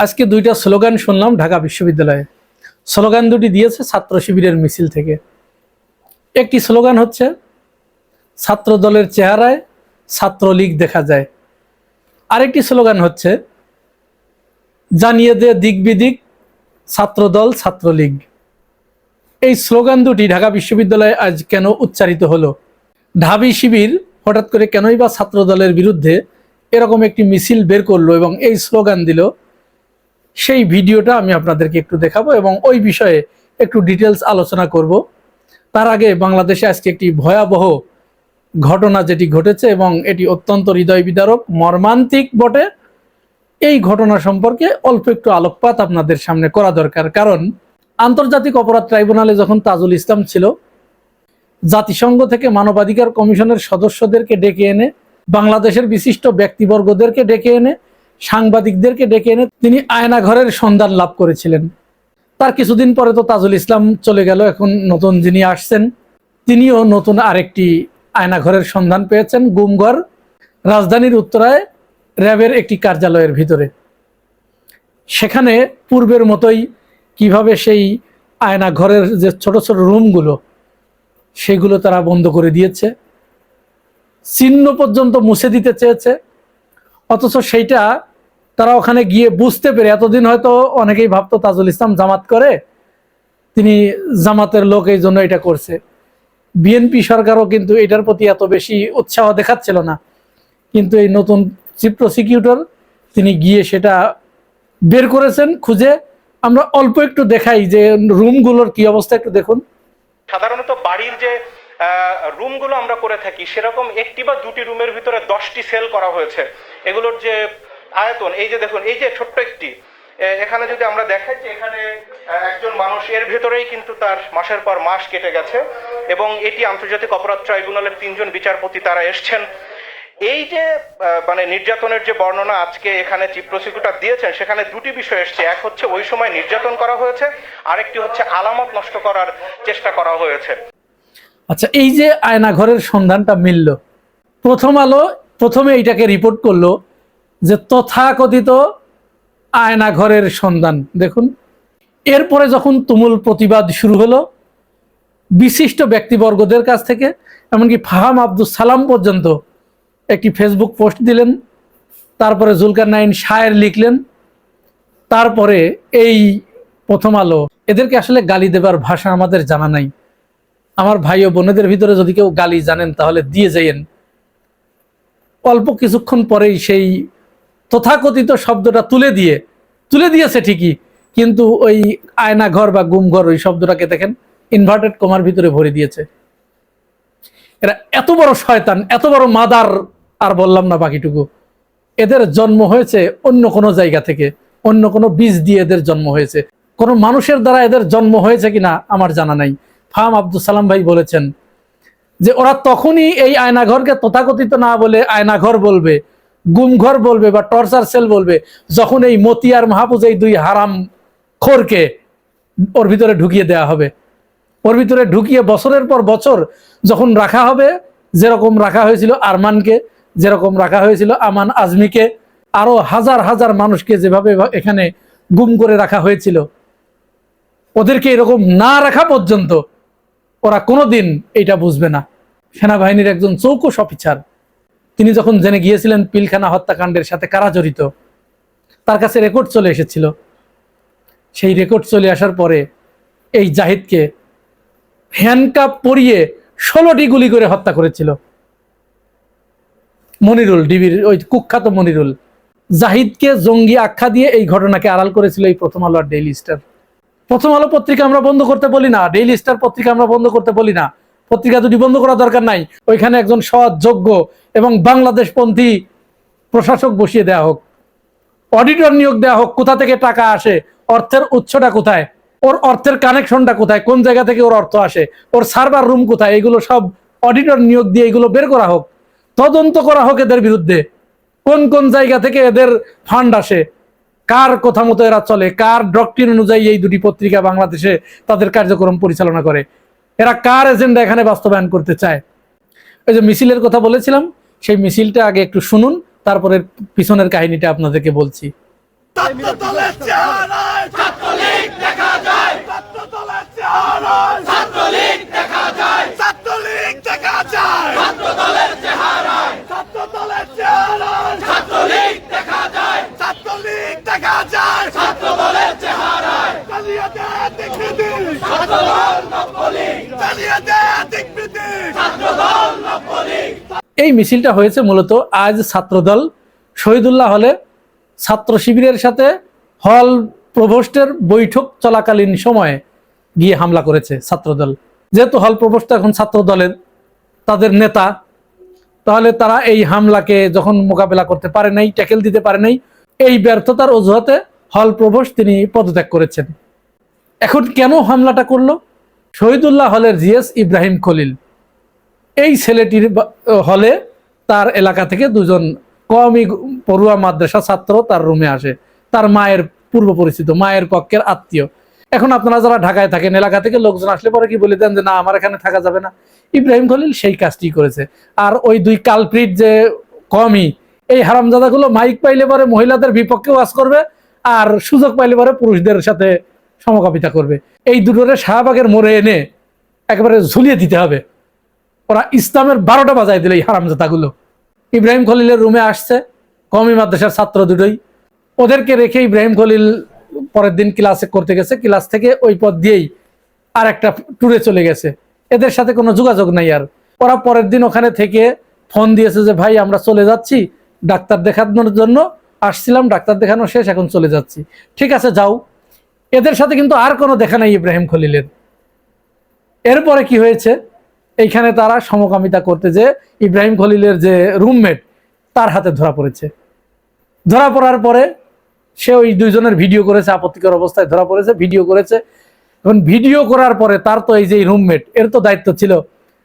আজকে দুইটা স্লোগান শুনলাম ঢাকা বিশ্ববিদ্যালয়ে। স্লোগান দুটি দিয়েছে ছাত্র শিবিরের মিছিল থেকে। একটি স্লোগান হচ্ছে ছাত্র দলের চেহারায় ছাত্রলীগ দেখা যায়, আরেকটি স্লোগান হচ্ছে জানিয়ে দে দিক বিদিক ছাত্রদল ছাত্রলীগ। এই স্লোগান দুটি ঢাকা বিশ্ববিদ্যালয়ে আজ কেন উচ্চারিত হলো? ঢাবি শিবির হঠাৎ করে কেনই বা ছাত্র দলের বিরুদ্ধে এরকম একটি মিছিল বের করলো এবং এই স্লোগান দিল, সেই ভিডিওটা আমি আপনাদেরকে একটু দেখাবো এবং ওই বিষয়ে একটু ডিটেলস আলোচনা করব। তার আগে বাংলাদেশে আজকে একটি ভয়াবহ ঘটনা যেটি ঘটেছে এবং এটি অত্যন্ত হৃদয় বিদারক, মর্মান্তিক বটে। এই ঘটনা সম্পর্কে অল্প একটু আলোকপাত আপনাদের সামনে করা দরকার। কারণ আন্তর্জাতিক অপরাধ ট্রাইব্যুনালে যখন তাজুল ইসলাম ছিল, জাতিসংঘ থেকে মানবাধিকার কমিশনের সদস্যদেরকে ডেকে এনে, বাংলাদেশের বিশিষ্ট ব্যক্তিবর্গদেরকে ডেকে এনে, সাংবাদিকদেরকে ডেকে এনে তিনি আয়নাঘরের সন্ধান লাভ করেছিলেন। তার কিছুদিন পরে তো তাজুল ইসলাম চলে গেল, এখন নতুন যিনি আসছেন তিনিও নতুন আরেকটি আয়নাঘরের সন্ধান পেয়েছেন, গুমঘর, রাজধানীর উত্তরায় র্যাবের একটি কার্যালয়ের ভিতরে। সেখানে পূর্বের মতোই কিভাবে সেই আয়নাঘরের যে ছোট ছোট রুমগুলো সেগুলো তারা বন্ধ করে দিয়েছে, চিহ্ন পর্যন্ত মুছে দিতে চেয়েছে। অথচ সেইটা তারা ওখানে গিয়ে বুঝতে পেরে, এতদিন হয়তো অনেকেই ভাবতো তাজুল ইসলাম জামাত করে, তিনি জামাতের লোক এই জন্য এটা করছে। বিএনপি সরকারও কিন্তু এটার প্রতি এত বেশি উৎসাহ দেখাচ্ছিল না, কিন্তু এই নতুন চিফ প্রসিকিউটর তিনি গিয়ে সেটা বের করেছেন খুঁজে। আমরা অল্প একটু দেখাই যে রুমগুলোর কি অবস্থা, একটু দেখুন। সাধারণত বাড়ির যে রুমগুলো আমরা করে থাকি সেরকম একটি বা দুটি রুমের ভিতরে 10টি সেল করা হয়েছে। এগুলোর যে আয়তন, এই যে দেখুন, এই যে ছোট্ট একটি, এখানে যদি আমরা দেখাই যে এখানে একজন মানুষ, এর ভেতরেই কিন্তু তার মাসের পর মাস কেটে গেছে এবং এটি আন্তর্জাতিক অপরাধ ট্রাইব্যুনালের 3জন বিচারপতি তারা এসছেন। এই যে মানে নির্যাতনের যে বর্ণনা আজকে এখানে চিফ প্রসিকিউটর দিয়েছেন, সেখানে দুটি বিষয় এসছে। এক হচ্ছে ওই সময় নির্যাতন করা হয়েছে, আরেকটি হচ্ছে আলামত নষ্ট করার চেষ্টা করা হয়েছে। আচ্ছা, এই যে আয়নাঘরের সন্ধানটা মিলল, প্রথম আলো প্রথমে এইটাকে রিপোর্ট করলো যে তথাকথিত আয়নাঘরের সন্ধান। দেখুন, এরপরে যখন তুমুল প্রতিবাদ শুরু হলো বিশিষ্ট ব্যক্তিবর্গদের কাছ থেকে, এমনকি ফাহাম আব্দুল সালাম পর্যন্ত একটি ফেসবুক পোস্ট দিলেন, তারপরে জুলকারনাইন শায়ের লিখলেন, তারপরে এই প্রথম আলো। এদেরকে আসলে গালি দেবার ভাষা আমাদের জানা নাই। আমার ভাই ও বোনেদের ভিতরে যদি কেউ গালি জানেন তাহলে দিয়ে যাইয়েন। অল্প কিছুক্ষণ পরেই সেই তথাকথিত শব্দটা তুলে দিয়েছে ঠিকই, কিন্তু ওই আয়নাঘর বা গুমঘর ওই শব্দটাকে দেখেন ইনভার্টেড কমার ভিতরে ভরে দিয়েছে। এরা এত বড় শয়তান, এত বড় মাদার, আর বললাম না বাকিটুকু। এদের জন্ম হয়েছে অন্য কোনো জায়গা থেকে, অন্য কোনো বীজ দিয়ে এদের জন্ম হয়েছে। কোনো মানুষের দ্বারা এদের জন্ম হয়েছে কিনা আমার জানা নাই। ফাহাম আব্দুল সালাম ভাই বলেছেন যে ওরা তখনই এই আয়নাঘরকে তথাকথিত না বলে আয়নাঘর বলবে, গুমঘর বলবে বা টর্চার সেল বলবে, যখন এই মতি আর মাহফুজ, এই দুই হারাম খোরকে ওর ভিতরে ঢুকিয়ে দেওয়া হবে। ওর ভিতরে ঢুকিয়ে বছরের পর বছর যখন রাখা হবে, যেরকম রাখা হয়েছিল আরমানকে, যেরকম রাখা হয়েছিল আমান আজমিকে, আরো হাজার হাজার মানুষকে যেভাবে এখানে গুম করে রাখা হয়েছিল, ওদেরকে এরকম না রাখা পর্যন্ত ওরা কোনোদিন এটা বুঝবে না। সেনাবাহিনীর একজন চৌকস অফিসার, তিনি যখন জেনে গিয়েছিলেন পিলখানা হত্যাকাণ্ডের সাথে কারা জড়িত, তার কাছে রেকর্ড চলে এসেছিল। সেই রেকর্ড চলে আসার পরে এই জাহিদকে হ্যান্ডকাপ পরিয়ে 16টি গুলি করে হত্যা করেছিল মনিরুল, ডিবির ওই কুখ্যাত মনিরুল। জাহিদকে জঙ্গি আখ্যা দিয়ে এই ঘটনাকে আড়াল করেছিল এই প্রথম আলো আর ডেইলি স্টার। প্রথম আলো পত্রিকা আমরা বন্ধ করতে বলি না, ডেইলি স্টার পত্রিকা আমরা বন্ধ করতে বলি না। পত্রিকা দুটি বন্ধ করার দরকার নাই, ওইখানে একজন সৎ, যোগ্য এবং বাংলাদেশপন্থী প্রশাসক বসিয়ে দেওয়া হোক, অডিটর নিয়োগ দেওয়া হোক। কোথা থেকে টাকা আসে, অর্থের উৎসটা কোথায়, ওর অর্থের কানেকশনটা কোথায়, কোন জায়গা থেকে ওর অর্থ আসে, ওর সার্ভার রুম কোথায়, এগুলো সব অডিটর নিয়োগ দিয়ে এগুলো বের করা হোক। তদন্ত করা হোক এদের বিরুদ্ধে, কোন কোন জায়গা থেকে এদের ফান্ড আসে, কার কথা মতো এরা চলে, কার ডক্ট্রিন অনুযায়ী এই দুটি পত্রিকা বাংলাদেশে তাদের কার্যক্রম পরিচালনা করে, এরা কার এজেন্ডা এখানে বাস্তবায়ন করতে চায়। ওই যে মিছিলের কথা বলেছিলাম, সেই মিছিলটা আগে একটু শুনুন, তারপরে পিছনের কাহিনীটা আপনাদেরকে বলছি। ছাত্রদলের চেহারায় ছাত্রলীগ দেখা যায়, ছাত্রদলের চেহারায় ছাত্রলীগ দেখা যায়, ছাত্রলীগ দেখা যায়, ছাত্রদলের চেহারায় ছাত্রদলের চেহারায় ছাত্রলীগ দেখা যায়, ছাত্রলীগ দেখা যায়, ছাত্রদলের চেহারায় চালিয়ে দে দিকবিদি, ছাত্রদল নব্বলীগ চালিয়ে দে দিকবিদি, ছাত্রদল নব্বলীগ। এই মিছিলটা হয়েছে মূলত আজ ছাত্রদল শহীদুল্লাহ হলে ছাত্র শিবিরের সাথে হল প্রভোস্টের বৈঠক চলাকালীন সময়ে গিয়ে হামলা করেছে ছাত্রদল। যেহেতু হল প্রভোস্ট এখন ছাত্রদলের তাদের নেতা, তাহলে তারা এই হামলাকে যখন মোকাবেলা করতে পারে নাই, ট্যাকেল দিতে পারে নাই, এই ব্যর্থতার অজুহাতে হল প্রভোস্ট তিনি পদত্যাগ করেছেন। এখন কেন হামলাটা করলো? শহীদুল্লাহ হলের জিএস ইব্রাহিম খলিল, এই ছেলেটির হলে তার এলাকা থেকে দুজন কওমি পড়ুয়া মাদ্রাসা ছাত্র তার রুমে আসে, তার মায়ের পূর্ব পরিচিত, মায়ের পক্ষের আত্মীয়। এখন আপনারা যারা ঢাকায় থাকেন, এলাকা থেকে লোকজন আসলে পরে কি বলে দেন যে না আমার এখানে থাকা যাবে না? ইব্রাহিম খলিল সেই কাজটি করেছে। আর ওই দুই কালপ্রিট যে কওমি, এই হারামজাদাগুলো মাইক পাইলে পরে মহিলাদের বিপক্ষে ওয়াজ করবে, আর সুযোগ পাইলে পরে পুরুষদের সাথে সমকামিতা করবে। এই দুটোরে শাহবাগের মোড়ে এনে একেবারে ঝুলিয়ে দিতে হবে। ওরা ইসলামের 12টা বাজায় দিল এই হারামজাদাগুলো। ইব্রাহিম খলিলের রুমে আসছে কওমি মাদ্রাসার ছাত্র দুটোই, ওদেরকে রেখে ইব্রাহিম খলিল পরের দিন ক্লাসে করতে গেছে, ক্লাস থেকে ওই পথ দিয়েই আর একটা ট্যুরে চলে গেছে। এদের সাথে কোনো যোগাযোগ নাই। আর ওরা পরের দিন ওখানে থেকে ফোন দিয়েছে যে ভাই আমরা চলে যাচ্ছি, ডাক্তার দেখানোর জন্য আসছিলাম, ডাক্তার দেখানো শেষ, এখন চলে যাচ্ছি। ঠিক আছে যাও। এদের সাথে কিন্তু আর কোনো দেখা নাই ইব্রাহিম খলিলের। এরপরে কি হয়েছে, এইখানে তারা সমকামিতা করতে যে ইব্রাহিম খলিলের যে রুমমেট তার হাতে ধরা পড়েছে। ধরা পড়ার পরে সে ওই দুইজনের ভিডিও করেছে, আপত্তিকর অবস্থায় ধরা পড়েছে, ভিডিও করেছে। এখন ভিডিও করার পরে তার তো এই যে রুমমেট, এর তো দায়িত্ব ছিল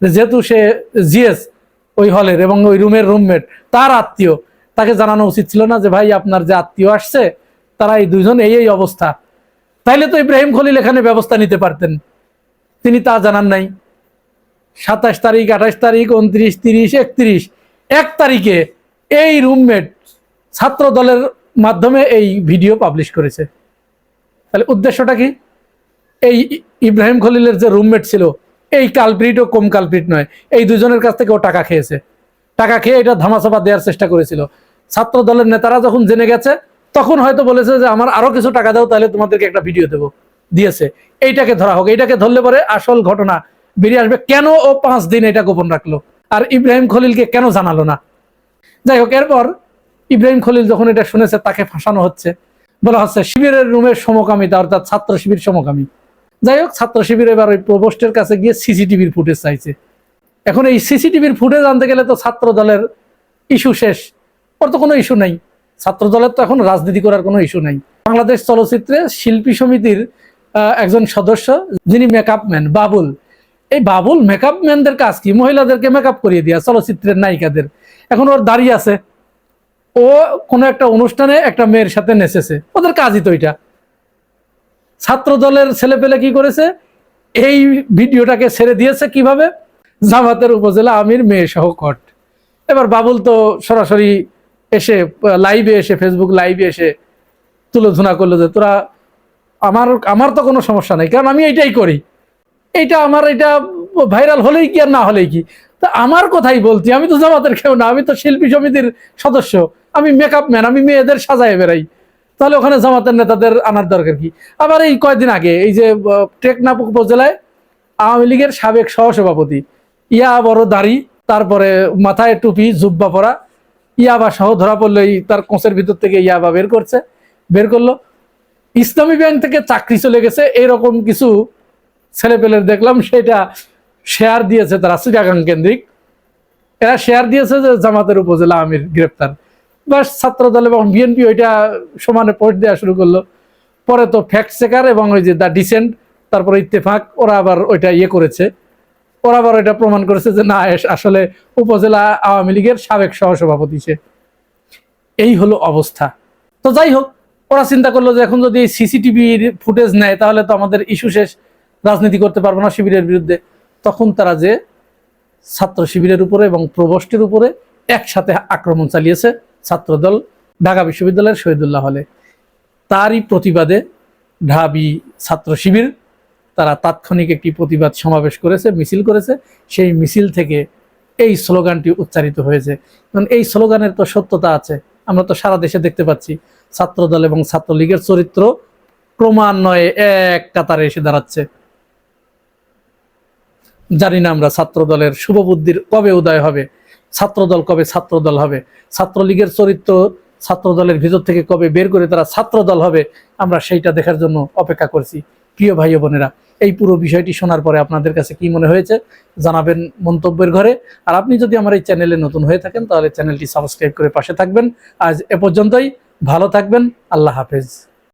যে যেহেতু সে জিএস ওই হলের এবং ওই রুমের রুমমেট, তার আত্মীয়, তাকে জানানো উচিত ছিল না যে ভাই আপনার যে আত্মীয় আসছে তারা এই দুইজন এই অবস্থা? তাইলে তো ইব্রাহিম খলিল এখানে ব্যবস্থা নিতে পারতেন, তিনি তা জানান নাই। 27 তারিখ, 28 তারিখ, 29, 30, 31, 1 তারিখে এই রুমমেট ছাত্র দলের মাধ্যমে এই ভিডিও পাবলিশ করেছে। তাহলে উদ্দেশ্যটা কি? এই ইব্রাহিম খলিলের যে রুমমেট ছিল, এই কালপ্রিট ও কম কালপ্রিট নয়, এই দুজনের কাছ থেকে ও টাকা খেয়েছে। টাকা খেয়ে এটা ধামাচাপা দেওয়ার চেষ্টা করেছিল। ছাত্র দলের নেতারা যখন জেনে গেছে তখন হয়তো বলেছে যে আমার আরো কিছু টাকা দাও, তাহলে তোমাদেরকে একটা ভিডিও দেবো, দিয়েছে। এইটাকে ধরা হোক, এইটাকে ধরলে পরে আসল ঘটনা বেরিয়ে আসবে। কেন ও 5 দিন এটা গোপন রাখলো আর ইব্রাহিম খলিলকে কেন জানালো না? যাই হোক, এরপর ইব্রাহিম খলিল যখন এটা শুনেছে তাকে ফাঁসানো হচ্ছে, বলা হচ্ছে শিবিরের রুমের সমকামিতা, অর্থাৎ ছাত্র শিবির সমকামী। যাই হোক, ছাত্র শিবির এবার ওই প্রভোস্টের কাছে গিয়ে সিসিটিভির ফুটেজ চাইছে। এখন এই সিসিটিভির ফুটেজ আনতে গেলে তো ছাত্র দলের ইস্যু শেষ, ওর তো কোনো ইস্যু নাই। ছাত্র দলের তো এখন রাজনীতি করার কোনো ইস্যু নাই। বাংলাদেশ চলচ্চিত্রে শিল্পী সমিতির একজন সদস্য যিনি মেকআপ ম্যান বাবুল, এই বাবুল মেকআপ ম্যানদের কাজ কি? মহিলাদেরকে মেকআপ করিয়ে দিয়া চলচ্চিত্রের নায়িকাদের। এখন ওর দাঁড়িয়ে আছে, ও কোনো একটা অনুষ্ঠানে একটা মেয়ের সাথে নেচেছে, ওদের কাজই তো এটা। ছাত্র দলের ছেলে পেলে কি করেছে, এই ভিডিওটাকে ছেড়ে দিয়েছে কিভাবে? জামাতের উপজেলা আমির মেয়ে সহ কট। এবার বাবুল তো সরাসরি এসে লাইভে এসে, ফেসবুক লাইভে এসে তুলোধনা করলো যে তোরা আমার তো কোনো সমস্যা নাই, কারণ আমি এইটাই করি, এইটা আমার, এটা ভাইরাল হলেই কি আর না হলেই কি, তা আমার কথাই বলছি, আমি তো জামাতের কেউ না, আমি তো শিল্পী সমিতির সদস্য, আমি মেকআপ ম্যান, আমি মেয়েদের সাজায় বেড়াই, তাহলে ওখানে জামাতের নেতাদের আনার দরকার কি? আবার এই কয়েকদিন আগে এই যে টেকনাফ উপজেলায় আওয়ামী লীগের সাবেক সহসভাপতি, ইয়া বড় দাড়ি, তারপরে মাথায় টুপি, জুব্বা পরা, ইয়াবা সহ ধরা পড়লেই তার কোঁচের ভিতর থেকে ইয়াবা বের করলো। ইসলামী ব্যাংক থেকে চাকরি চলে গেছে, এরকম কিছু ছেলেপেলের দেখলাম, সেটা শেয়ার দিয়েছে তারা চিটাগাং কেন্দ্রিক। এরা শেয়ার দিয়েছে যে জামাতের উপজেলা আমির গ্রেপ্তার। বাস ছাত্র দল এবং বিএনপি ওইটা সমানে পোস্ট দেওয়া শুরু করলো। পরে তো ফ্যাক্ট চেকার এবং ওই যে দ্য ডিসেন্ট, তারপরে ইত্তেফাক, ওরা আবার ওইটা করেছে, ওরা আবার ওইটা প্রমাণ করেছে যে না, আসলে উপজেলা আওয়ামী লীগের সাবেক সহসভাপতি সে। এই হলো অবস্থা। তো যাই হোক, ওরা চিন্তা করলো যে এখন যদি সিসিটিভির ফুটেজ নেয় তাহলে তো আমাদের ইস্যু শেষ, রাজনীতি করতে পারবো না শিবিরের বিরুদ্ধে। তখন তারা যে ছাত্র শিবিরের উপরে এবং প্রভোস্টের উপরে একসাথে আক্রমণ চালিয়েছে ছাত্রদল ঢাকা বিশ্ববিদ্যালয়ের শহীদুল্লাহ হলে। তারই প্রতিবাদে ঢাবি ছাত্র শিবির তারা তাৎক্ষণিক একটি প্রতিবাদ সমাবেশ করেছে, মিছিল করেছে। সেই মিছিল থেকে এই স্লোগানটি উচ্চারিত হয়েছে। কারণ এই স্লোগানের তো সত্যতা আছে, আমরা তো সারা দেশে দেখতে পাচ্ছি ছাত্রদল এবং ছাত্রলীগের চরিত্র ক্রমান্বয়ে এক কাতারে এসে দাঁড়াচ্ছে। জানি না আমরা ছাত্রদলের শুভবুদ্ধির কবে উদয় হবে, ছাত্রদল কবে ছাত্রদল হবে, ছাত্রলীগের চরিত্র ছাত্রদলের ভিতর থেকে কবে বের করে তারা ছাত্রদল হবে, আমরা সেইটা দেখার জন্য অপেক্ষা করছি। প্রিয় ভাই ও বোনেরা, এই পুরো বিষয়টি শোনার পরে আপনাদের কাছে কি মনে হয়েছে জানাবেন মন্তব্যের ঘরে। আর আপনি যদি আমার এই চ্যানেলে নতুন হয়ে থাকেন তাহলে চ্যানেলটি সাবস্ক্রাইব করে পাশে থাকবেন। আজ এ পর্যন্তই, ভালো থাকবেন, আল্লাহ হাফেজ।